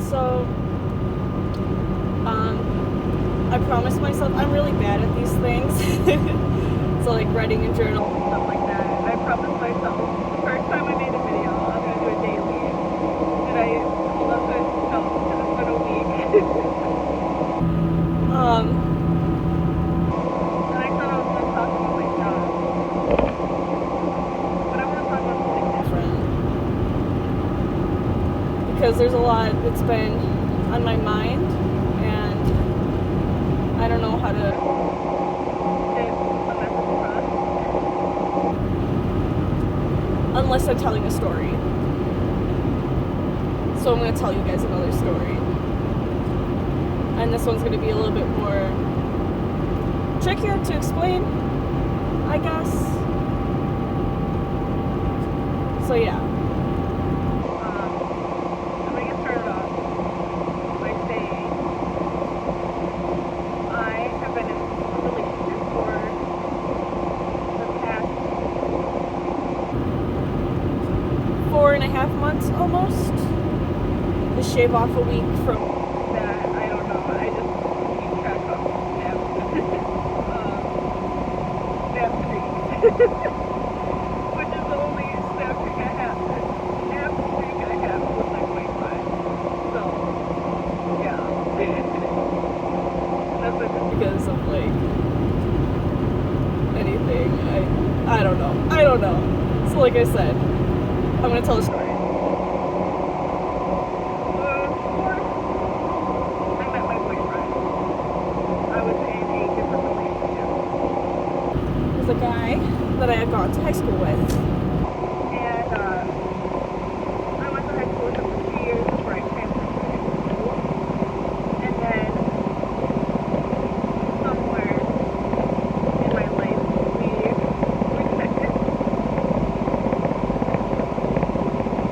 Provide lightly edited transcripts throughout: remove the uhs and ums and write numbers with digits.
So, I promised myself, I'm really bad at these things. So like writing a journal and stuff like that. And I promised myself, the first time I made a video, I'm going to do it daily. And I told us that, no, it's been a week. And I thought I was going to talk about my job. But I want to talk about something different. Because there's a lot that's been on my mind, and I don't know how to get a message across unless I'm telling a story. So I'm going to tell you guys another story. And this one's going to be a little bit more trickier to explain, I guess. So yeah. I'm going to get started off by saying I have been in a relationship for the past 4.5 months almost. Just shave off a week from that. I don't know. I just keep track of nap. Nap streak. Which is the only nap streak I have. Nap streak I have with my boyfriend. So, yeah. That's not just because of like anything. I don't know. I don't know. So like I said, I'm gonna tell a story. Before I met my boyfriend, I was in a different relationship. There's a guy that I had gone to high school with. And I went to high school with him for 2 years before I transferred to high school. And then somewhere in my life, we connected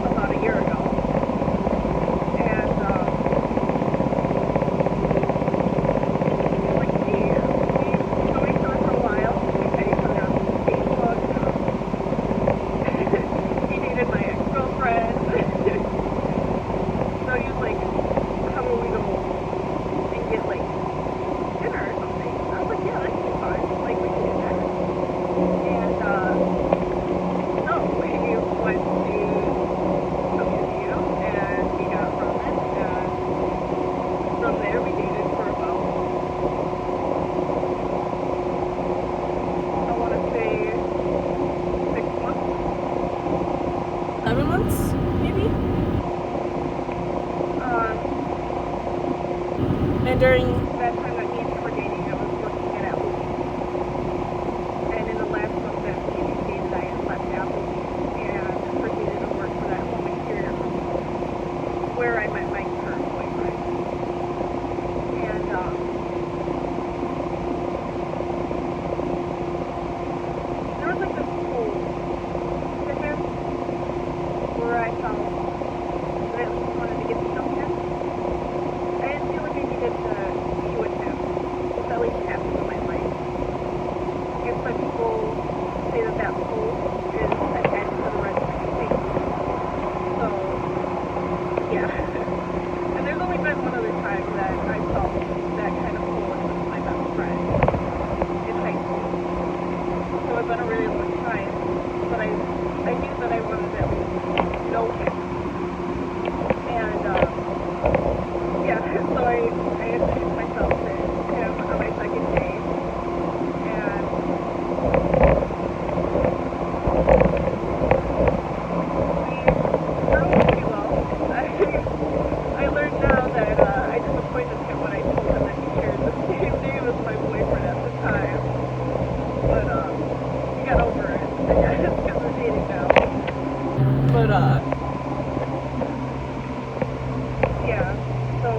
about a year ago. And like we know each other for a while. We met each other on Facebook. He dated my ex-girlfriend. So he was like, how about we go and get like dinner or something? I was like, yeah, that could be fun. Like we can do that. And no, we went to a museum and we got ramen, and from there we dated for about, I want to say 6 months, 7 months maybe. And during that time that me and him were dating, I was working at Applebee's. And in the last month that we dated, I had left Applebee's and proceeded to work for that home interior company where I met my current boyfriend. And there was like this pull to him where I felt that I at least wanted to get to know him. I didn't feel like I needed to be with him, just at least have him in my life. And some people say that that pull is attached to the resume thing. So, yeah. And there's only been one other time that I felt that kind of pull, and it was my best friend in high school. So it's been a really long time, but I knew that I wanted to at least know him. And, yeah, so I introduced myself to him on my second day, and we got along pretty well. I learned now that I disappointed him when I told him that he shared the same name as my boyfriend at the time, but he got over it, I guess, because we're dating now. But yeah, so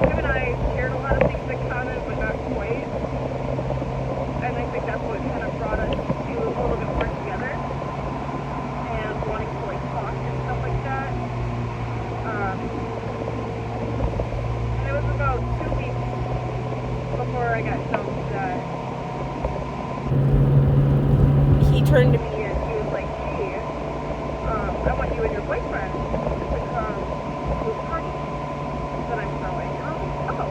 him and I shared a lot of things in common, but not quite. And I think that's what kind of brought us to a little bit more together and wanting to like talk and stuff like that. And it was about 2 weeks before I got told that he turned to me and he was like, hey, I want you and your boyfriend to come to a party that I'm throwing. And I was like, oh,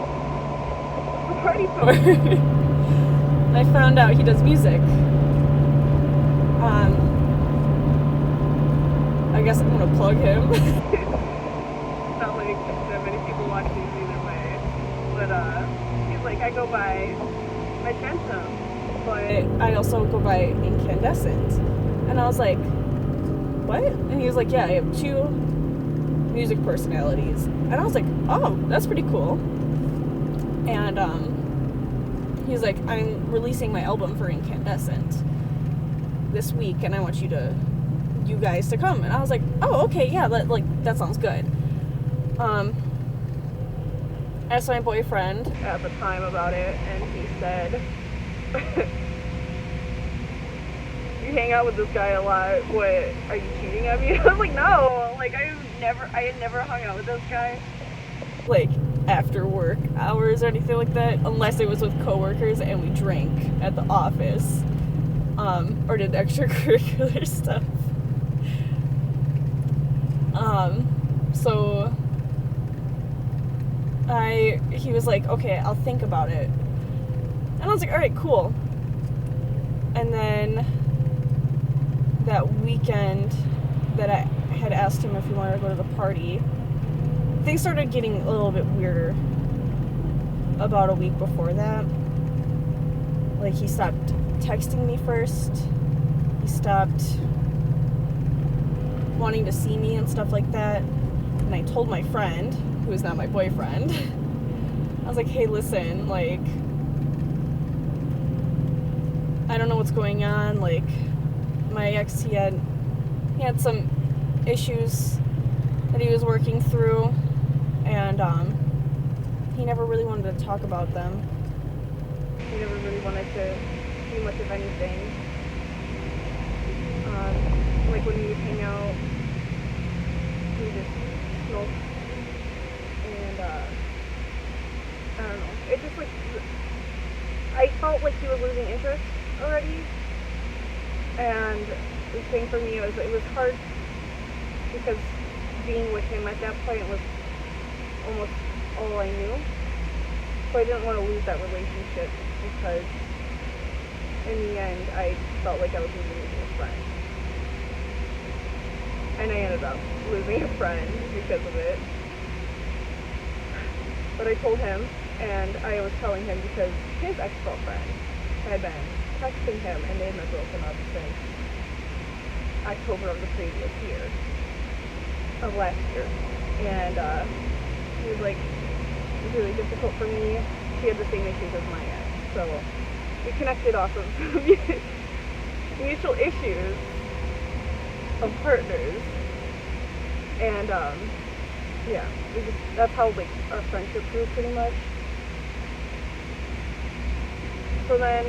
what's the party for? I found out he does music. I guess I'm gonna plug him. Not like that many people watch these either way. But he's like, I go by my Phantom, but I also go by Incandescent. And I was like, what? And he was like, yeah, I have 2 music personalities. And I was like, oh, that's pretty cool. And he's like, I'm releasing my album for Incandescent this week, and I want you guys to come. And I was like, oh, okay, yeah, that sounds good. Asked my boyfriend at the time about it, and he said, you hang out with this guy a lot, what, are you cheating on me? I was like, no, like, I had never hung out with this guy. Like, after work hours or anything like that, unless it was with coworkers and we drank at the office, or did extracurricular stuff. So he was like, okay, I'll think about it. And I was like, all right, cool. And then that weekend that I had asked him if he wanted to go to the party, things started getting a little bit weirder about a week before that. Like, he stopped texting me first. He stopped wanting to see me and stuff like that. And I told my friend, who is now my boyfriend, I was like, hey, listen, like, I don't know what's going on. Like, my ex, he had some issues that he was working through, and he never really wanted to talk about them. He never really wanted to do much of anything. Like, when we would hang out, he would just smoke, and I don't know, it just, like, I felt like he was losing interest already, and the thing for me was, it was hard, because being with him at that point was almost all I knew, so I didn't want to lose that relationship, because in the end, I felt like I was losing a friend. And I ended up losing a friend because of it. But I told him, and I was telling him because his ex-girlfriend had been texting him, and they had been broken up since October of the previous year, of last year. And he was like, it was really difficult for me. She had the same issues as my ex. So we connected off of mutual issues of partners, and yeah, that's how, like, our friendship grew pretty much. So then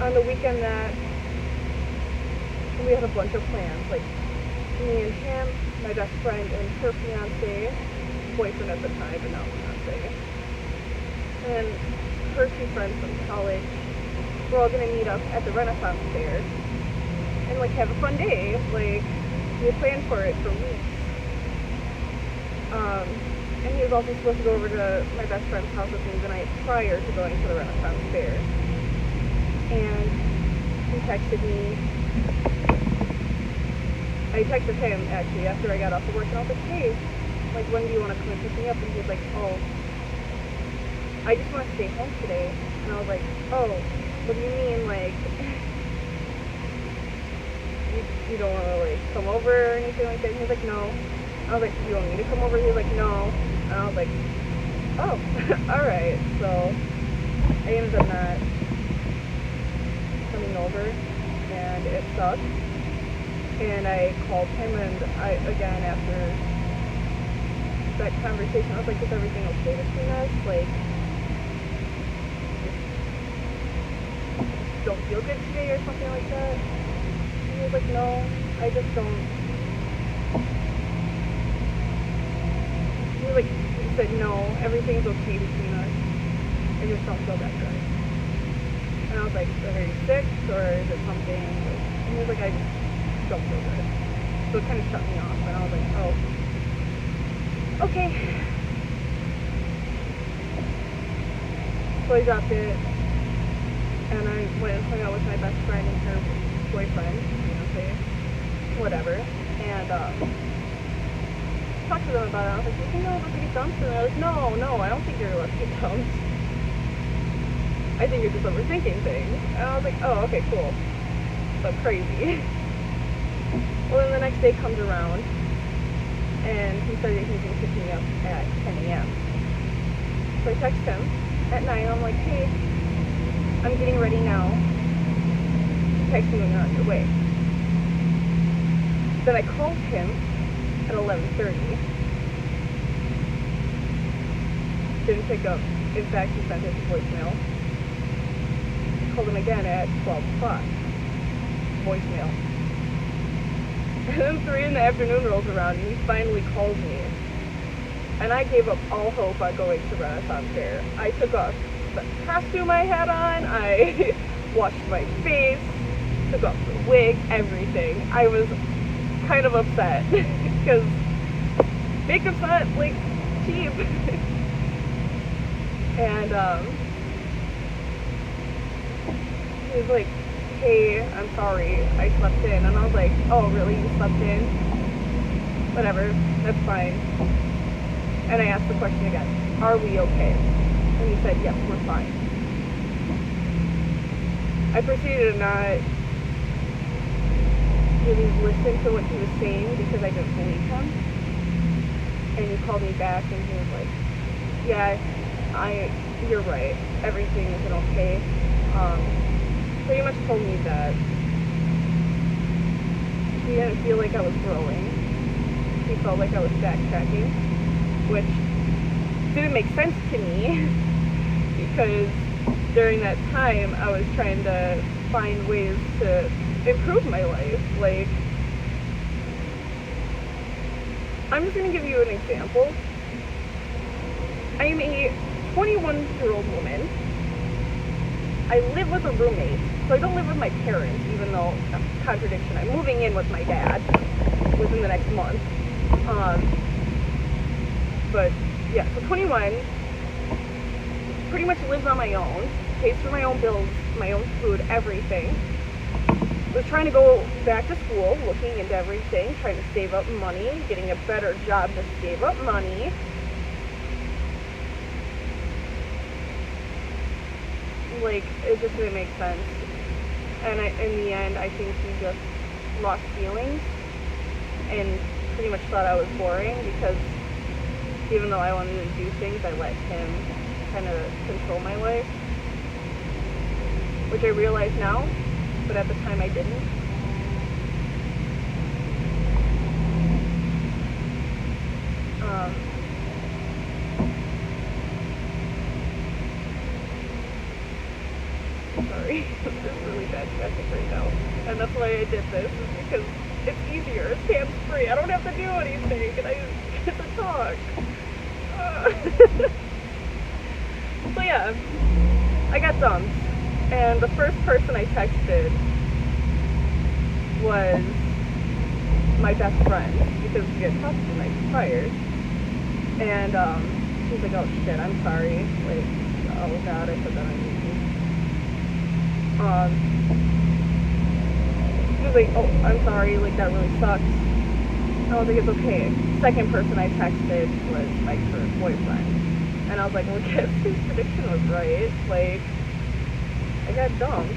on the weekend that we had a bunch of plans, like me and him, my best friend, and her fiance, boyfriend at the time, but now fiance, and her 2 friends from college. We're all gonna meet up at the Renaissance Fair and, like, have a fun day. Like, we had planned for it for weeks. And he was also supposed to go over to my best friend's house with me the night prior to going to the Renaissance Fair. And he texted me. I texted him, actually, after I got off of work, and I was like, hey, like, when do you want to come and pick me up? And he was like, oh, I just want to stay home today. And I was like, oh, what do you mean, like, you don't want to, like, come over or anything like that? And he was like, no. I was like, do you want me to come over? He was like, no. And I was like, oh, alright. So I ended up not coming over, and it sucked. And I called him, and again, after that conversation, I was like, is everything okay between us? Like, don't feel good today or something like that? And he was like, no, I just don't. He said, no, everything's okay between us. I just don't feel that good. And I was like, are you sick, or is it something? And he was like, don't feel good. So it kind of shut me off, and I was like, oh, okay. So I dropped it, and I went and hung out with my best friend and her boyfriend, whatever, and talked to them about it. I was like, you think I'm about to get dumped? And they're like, no, I don't think you're about to get dumped. I think you're just overthinking things. And I was like, oh, okay, cool. But crazy. Well, then the next day comes around, and he said that he's going to pick me up at 10 a.m. So I text him at 9. I'm like, hey, I'm getting ready now. Text me when you're on your way. Then I called him at 11:30. Didn't pick up. In fact, he sent it to voicemail. Called him again at 12 o'clock. Voicemail. And then 3 in the afternoon rolls around, and he finally calls me. And I gave up all hope on going to Renaissance Fair. I took off the costume I had on. I washed my face, took off the wig, everything. I was kind of upset because makeup's not like cheap. And he was like, hey, I'm sorry, I slept in. And I was like, oh really, you slept in? Whatever, that's fine. And I asked the question again, are we okay? And he said, yes, we're fine. I proceeded to not really listen to what he was saying because I didn't believe him. And he called me back and he was like, yeah, you're right, everything isn't okay. Pretty much told me that he didn't feel like I was growing. He felt like I was backtracking, which didn't make sense to me because during that time I was trying to find ways to improve my life. Like, I'm just going to give you an example. I am a 21-year-old woman. I live with a roommate, so I don't live with my parents, even though, contradiction, I'm moving in with my dad within the next month. But yeah, so 21, pretty much lives on my own, pays for my own bills, my own food, everything. Was trying to go back to school, looking into everything, trying to save up money, getting a better job to save up money. Like, it just didn't make sense. And in the end, I think he just lost feelings and pretty much thought I was boring because even though I wanted to do things, I let him kind of control my life. Which I realize now, but at the time I didn't. Sorry, there's really bad traffic right now. And that's why I did this, is because it's easier, it's hands-free, I don't have to do anything, and I get to talk. So yeah, I got dumped, and the first person I texted was my best friend, because we had talked the night prior, and she was like, oh shit, I'm sorry, like, oh god, I put that on YouTube. She was like, oh, I'm sorry, like, that really sucks. And I was like, it's okay. Second person I texted was my current boyfriend. And I was like, well, guess his prediction was right. Like, I got dumped.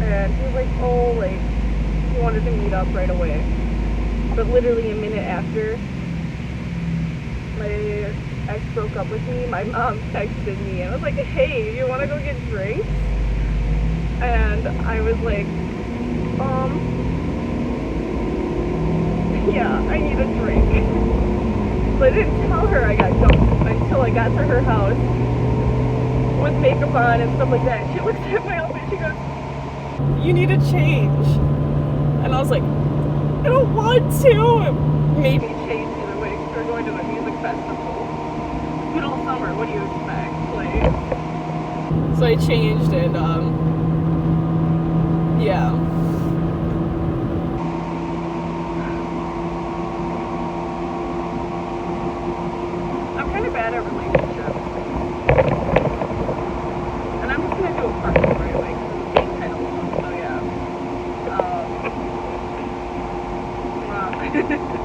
And he was like, oh, like, he wanted to meet up right away. But literally a minute after my ex broke up with me, my mom texted me and was like, hey, you want to go get drinks? And I was like, yeah, I need a drink. So I didn't tell her I got dumped until I got to her house with makeup on and stuff like that. And she looks at my outfit and she goes, you need to change. And I was like, I don't want to. Maybe change either way because we're going to a music festival. Middle of summer, what do you expect? Like, so I changed and yeah. had a relationship. And I'm just gonna do a part two right away because it's being kind of long. So yeah. Wow.